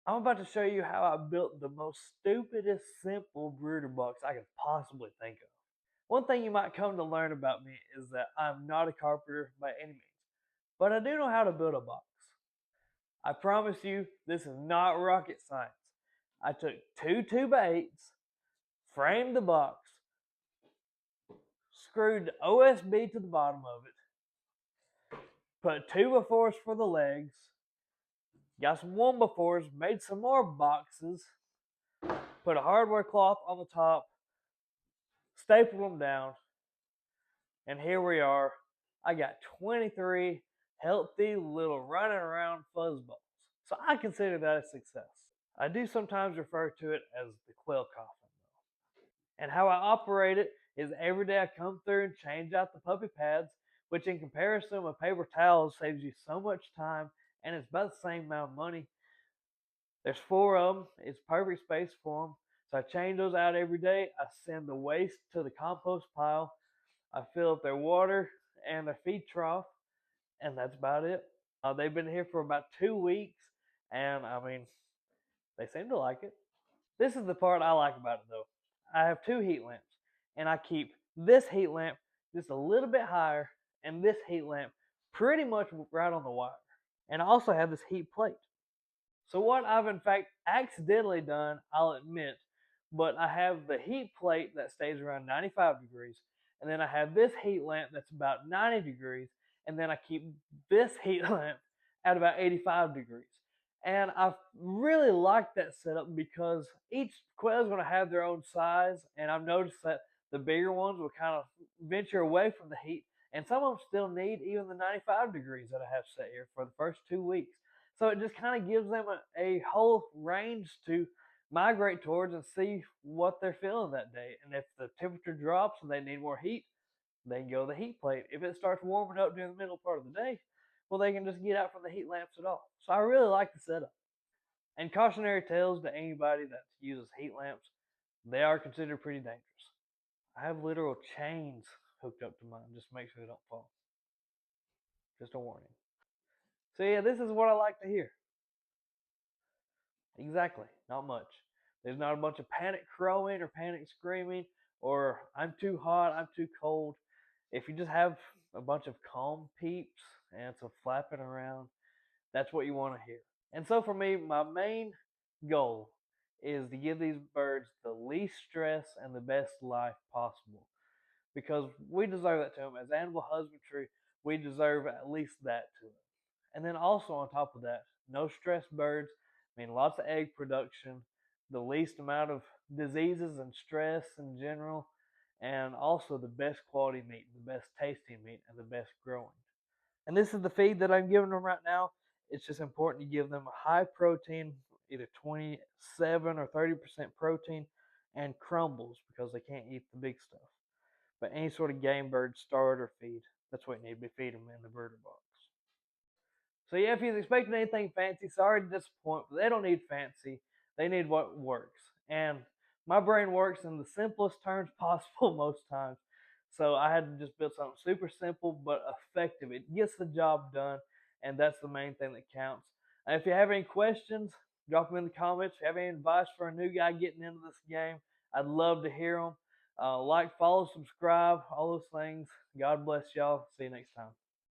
I'm about to show you how I built the most stupidest simple brooder box I could possibly think of. One thing you might come to learn about me is that I'm not a carpenter by any means, but I do know how to build a box. I promise you, this is not rocket science. I took 2 2x8s, framed the box, screwed the OSB to the bottom of it, put 2x4s for the legs, got some 1x4s, made some more boxes, put a hardware cloth on the top, stapled them down, and here we are. I got 23 healthy little running around fuzzballs. So I consider that a success. I do sometimes refer to it as the quail coffin though. And how I operate it is every day I come through and change out the puppy pads, which in comparison with paper towels saves you so much time and it's about the same amount of money. There's 4 of them. It's perfect space for them. So I change those out every day. I send the waste to the compost pile. I fill up their water and their feed trough, and that's about it. They've been here for about 2 weeks, and I mean, they seem to like it. This is the part I like about it though. I have 2 heat lamps, and I keep this heat lamp just a little bit higher, and this heat lamp pretty much right on the wire. And I also have this heat plate. So what I've in fact accidentally done, I'll admit, but I have the heat plate that stays around 95 degrees, and then I have this heat lamp that's about 90 degrees, and then I keep this heat lamp at about 85 degrees. And I really like that setup because each quail is going to have their own size, and I've noticed that the bigger ones will kind of venture away from the heat, and some of them still need even the 95 degrees that I have set here for the first 2 weeks. So it just kind of gives them a whole range to migrate towards and see what they're feeling that day. And if the temperature drops and they need more heat, they can go to the heat plate. If it starts warming up during the middle part of the day, well, they can just get out from the heat lamps at all. So I really like the setup. And cautionary tales to anybody that uses heat lamps, they are considered pretty dangerous. I have literal chains hooked up to mine just to make sure they don't fall. Just a warning. So yeah, this is what I like to hear. Exactly, not much. There's not a bunch of panic crowing or panic screaming or I'm too hot, I'm too cold. If you just have a bunch of calm peeps and some flapping around, that's what you want to hear. And so for me, my main goal is to give these birds the least stress and the best life possible because we deserve that to them. As animal husbandry, we deserve at least that to them. And then also on top of that, no stress birds mean lots of egg production, the least amount of diseases and stress in general, and also the best quality meat, the best tasting meat, and the best growing. And this is the feed that I'm giving them right now. It's just important to give them a high protein, either 27 or 30% protein, and crumbles because they can't eat the big stuff. But any sort of game bird starter feed, that's what you need to be feeding them in the brooder box. So yeah, if you're expecting anything fancy, sorry to disappoint, but they don't need fancy. They need what works. And my brain works in the simplest terms possible most times. So I had to just build something super simple but effective. It gets the job done, and that's the main thing that counts. And if you have any questions, drop them in the comments. If you have any advice for a new guy getting into this game, I'd love to hear them. Like, follow, subscribe, all those things. God bless y'all. See you next time.